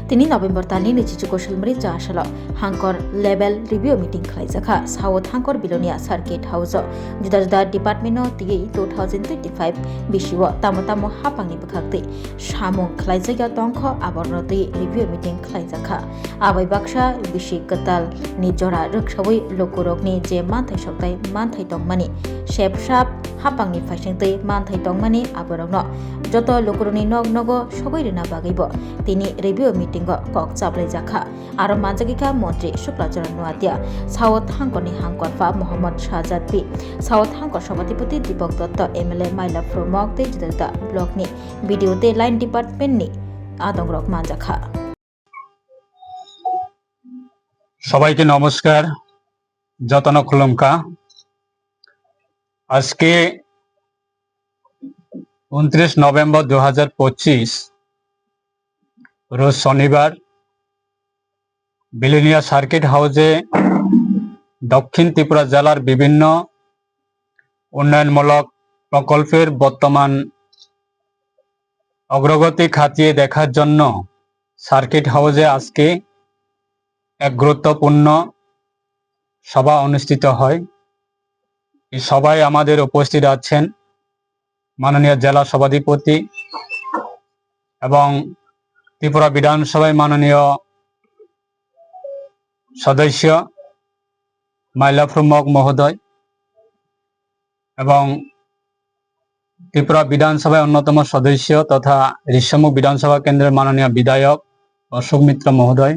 তিনি নভেম্বর তানি নিচিচু কৌশলমারি জাহাসাल हांकर लेभेल रिव्यू मीटिंग खालायजाखा साउथ हांकर बिलोनिया सार्किट हाउस जुदा जुदा डिपार्टमेंट तियै 2025 बिसिव तामो तामो हापांनि बखाक्ति सामुं खालायजाया दंख आबरनति रिव्यू मीटिंग खालायजाखा आबै बाक्सा बिसि कताल नि जरा रोखसावै लोकरकनि जे मानथाय सकथाय मानथाय दंमानि सेबसाब हापांनि फाइसेंतै मानथाय दंमानि आबरनो जत लोकरनि नग नग सगैरना बागैबो तिनि रिव्यू मीटिंग कक चाबलायजाखा आरो मानजागिका मन्त्री शुक्लाचरण नुवादिया साउथ हांकरनि हांकरफा मोहम्मद शाहजाद बी साउथ हांकर सभापति दीपक दत्त एमएलए माइलाफ्रो मगदे जुदा ब्लकनि भिडिओते लाइन डिपार्टमेंटनि आदंग्रक मानजाखा সবাইকে নমস্কার যতন খুলুমকা আজকে 29 নভেম্বর 2025 রোজ শনিবার বিলোনিয়া সার্কিট হাউসে দক্ষিণ ত্রিপুরা জেলার বিভিন্ন উন্নয়নমূলক প্রকল্পের বর্তমান অগ্রগতি খতিয়ে দেখার জন্য সার্কিট হাউসে আজকে এক গুরুত্বপূর্ণ সভা অনুষ্ঠিত হয়। এই সভায় আমাদের উপস্থিত আছেন মাননীয় জেলা সভাধিপতি এবং ত্রিপুরা বিধানসভায় মাননীয় সদস্য মাইলাফ্রু মগ মহোদয় এবং ত্রিপুরা বিধানসভায় অন্যতম সদস্য তথা ঋষ্যমুখ বিধানসভা কেন্দ্রের মাননীয় বিধায়ক অশোক মিত্র মহোদয়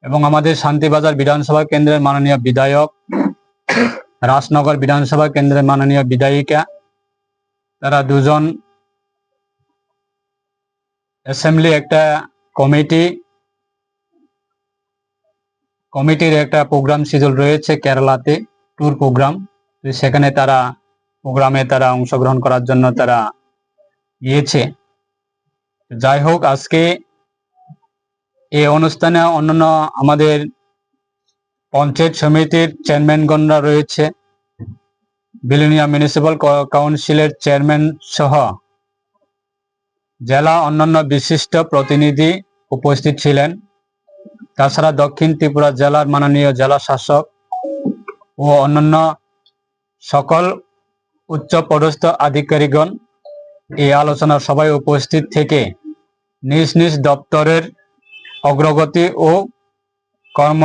এবং আমাদের শান্তিবাজার বিধানসভা কেন্দ্রের মাননীয় বিধায়ক রাজনগর বিধানসভা কেন্দ্রের মাননীয় বিধায়িকা তারা দুজন অ্যাসেম্বলি একটা কমিটির একটা প্রোগ্রাম শিডিউল রয়েছে কেরালাতে ট্যুর প্রোগ্রাম, সেখানে তারা প্রোগ্রামে তারা অংশগ্রহণ করার জন্য তারা গিয়েছে। যাই হোক, আজকে এই অনুষ্ঠানে অন্যান্য আমাদের পঞ্চায়েত সমিতির চেয়ারম্যানগণরা রয়েছে, বিলোনিয়া মিউনিসিপাল কাউন্সিলের চেয়ারম্যান সহ জেলা অন্যান্য বিশিষ্ট প্রতিনিধি উপস্থিত ছিলেন। তাছাড়া দক্ষিণ ত্রিপুরা জেলার মাননীয় জেলা শাসক ও অন্যান্য সকল উচ্চপদস্থ আধিকারিকগণ এই আলোচনা সভায় উপস্থিত থেকে নিজ নিজ দপ্তরের অগ্রগতি ও কর্ম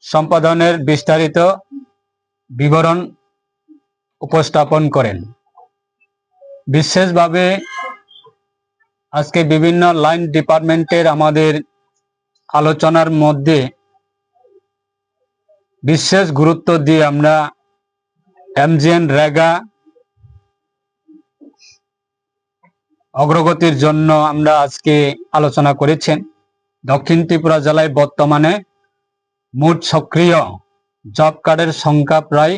সম্পাদনের বিস্তারিত বিবরণ উপস্থাপন করেন। বিশেষভাবে আজকে বিভিন্ন লাইন ডিপার্টমেন্টের আমাদের আলোচনার মধ্যে বিশেষ গুরুত্ব দিয়ে আমরা এমজিএন রেগা অগ্রগতির জন্য আমরা আজকে আলোচনা করেছেন। দক্ষিণ ত্রিপুরা জেলায় বর্তমানে মোট সক্রিয় জব কার্ডের সংখ্যা প্রায়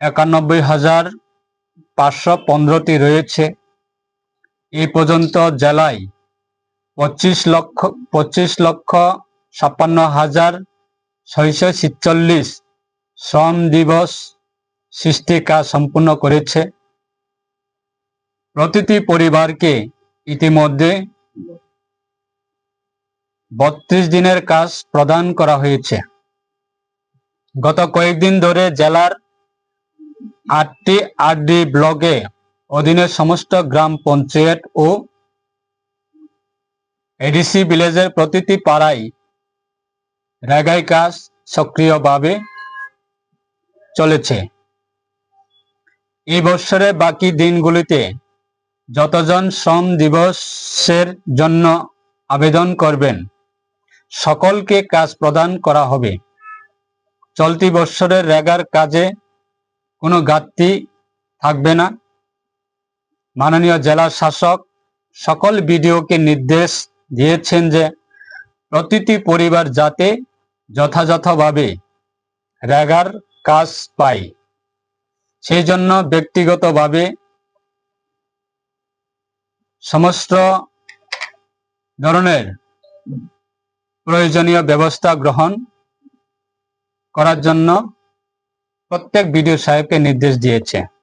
91,515টি রয়েছে। এই পর্যন্ত জেলায় 25,56,646 শ্রম দিবস সৃষ্টি কাজ সম্পূর্ণ করেছে। প্রতিটি পরিবারকে ইতিমধ্যে 32 দিনের কাজ প্রদান করা হয়েছে। গত কয়েকদিন ধরে জেলার 8টি আরডি ব্লকে অধীনে সমস্ত গ্রাম পঞ্চায়েত ও এডিসি ভিলেজের প্রতিটি পাড়ায় রেগাই কাজ সক্রিয়ভাবে চলেছে। এই বছরের বাকি দিনগুলিতে যতজন শ্রম দিবসের জন্য আবেদন করবেন সকলকে কাজ প্রদান করা হবে। চলতি বছরের রেগার কাজে কোনো ঘাটতি থাকবে না। মাননীয় জেলা শাসক সকল বিডিওকে নির্দেশ দিয়েছেন যে প্রতিটি পরিবার যাতে যথাযথভাবে রেগার কাজ পায়, সেই জন্য ব্যক্তিগতভাবে সমস্ত ধরনের প্রয়োজনীয় ব্যবস্থা গ্রহণ করার জন্য প্রত্যেক বিডিও সাহেবকে নির্দেশ দিয়েছে।